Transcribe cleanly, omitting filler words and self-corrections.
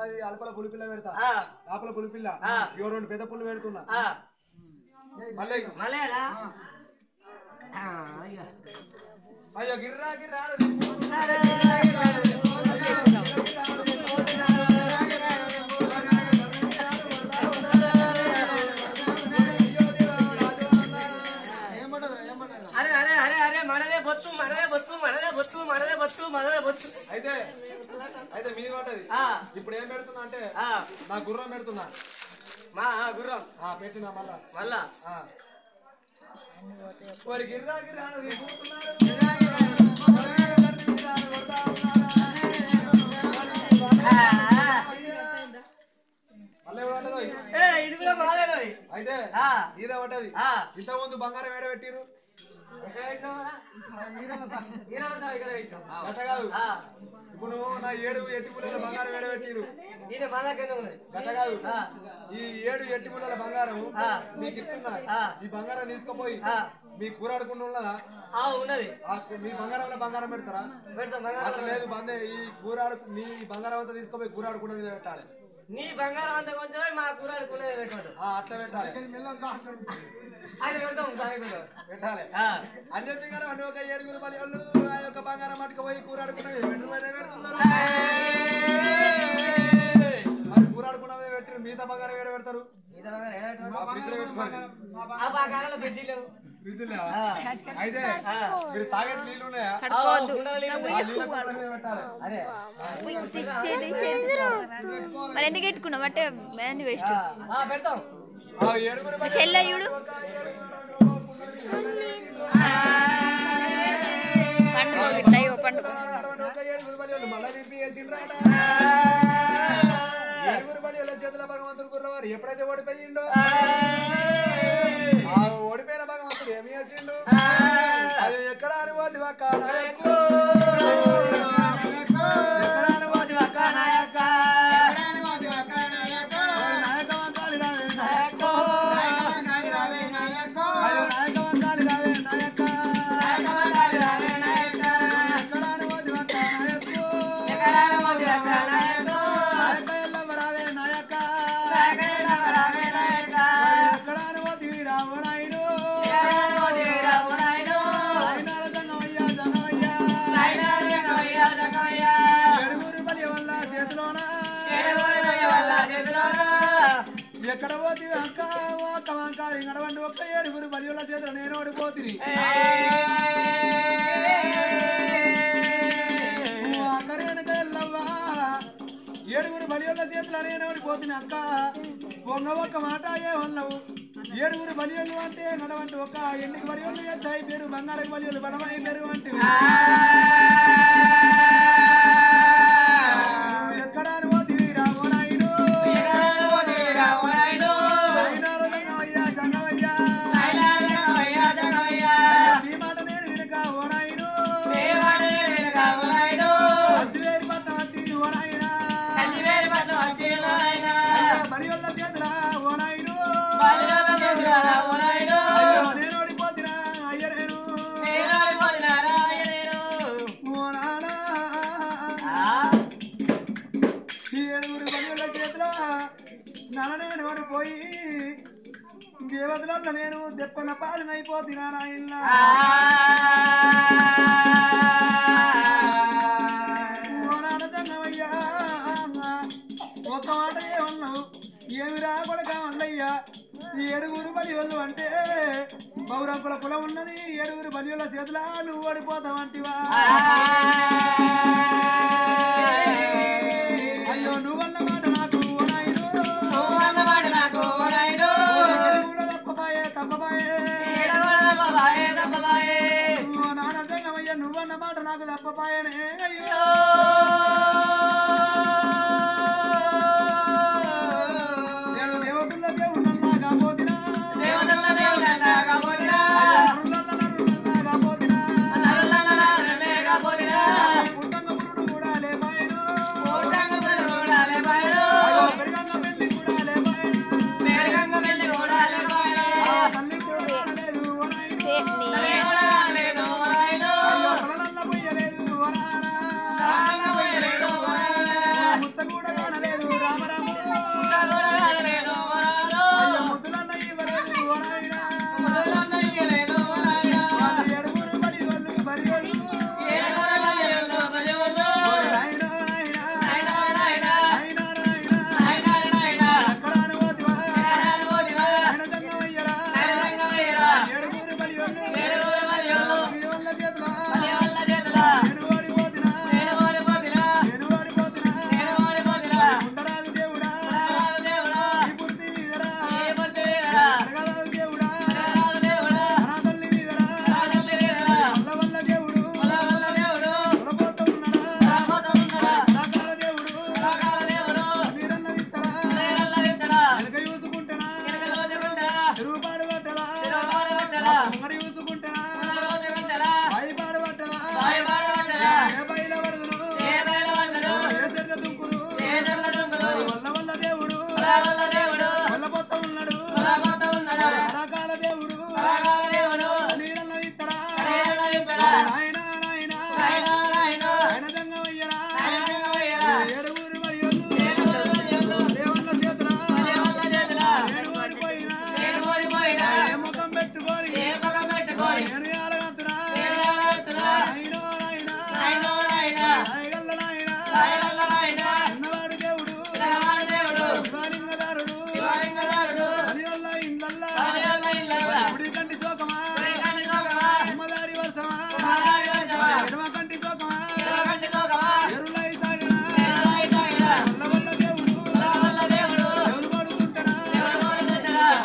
అది అల్పల పులిపిల్ల పెడతా ఆపల పులిపిల్ల ఇగో 2 పెద్ద పుల్లు పెడుతున్నా మళ్ళీ అయ్యో గిర్రా గిర్రా అయితే మీది పడ్డది ఇప్పుడు ఏం పెడుతున్నా అంటే నా గుర్రం పెడుతున్నా గుర్రం పెట్టినా మళ్ళా మరి గిర్రా గిర్రా అయితే ఇదే పడ్డది ఇంతకుముందు బంగారం ఏడ పెట్టిరు కాదు ఇప్పుడు నా 7 ఎట్టి ముళ్ళల బంగారం ఏడ పెట్టిరు కాదు ఈ 7 ఎట్టి ముళ్ళల బంగారం మీకు ఇస్తున్నా ఈ బంగారం తీసుకుపోయి మీ కూరాడుకుండా ఉన్నదా ఉన్నది మీ బంగారం పెడతారా అట్లా లేదు బందే ఈ కూరాడు మీ బంగారం అంతా తీసుకుపోయి కూరాడుకుండా మీద పెట్టాలి నీ బంగారం అంతా కొంచెం మా కూరాడుకుండా అట్లా పెట్టాలి పెట్టాలి అని చెప్పి కదా అంటే ఒక 7 రూపాయలు ఆ యొక్క బంగారం పట్టుకుపోయి కూరాడుకున్నది 2 రూపాయలు పెడుతున్నారు మరి కూరాడుకున్నది పెట్టిరు మిగతా బంగారం ఏడ పెడతారు ఫ్రిడ్జ్ లేవా అయితే మీరు తాగేటి నీళ్ళు ఉన్నాయా మరి ఎందుకు పెట్టుకున్నావు అంటే వేస్ట్ చెల్లయుడు పండుగ ఇట్లా పండుగ చేతుల భగవంతుడు కుర్రవారు ఎప్పుడైతే ఓడిపోయిండో ఓడిపోయిన భగవంతుడు ఏమి చేసిండు అది ఎక్కడ అనుమతి ఒక్క నాయకు ఎక్కడ పోతి అక్క ఒక్క వంకారి నడవండి ఒక్క 7 బలియుల చేతులు నేను ఓడిపోతుంది అక్కడి వెనక వెళ్ళవ్వా 7 బలియుల చేతులు నేను ఓడిపోతుంది అక్క పొంగ ఒక్క మాట ఏమన్నావు 7 బలియులు అంటే నడవండి ఒక్క 8 బలియులు చేస్తాయి పేరు బంగారం బలియులు బలమై పేరు అంటే ఎక్కడ అనుమతి రామోనాయుడు దేవతల నేను దెప్పన పాలనైపోతున్నా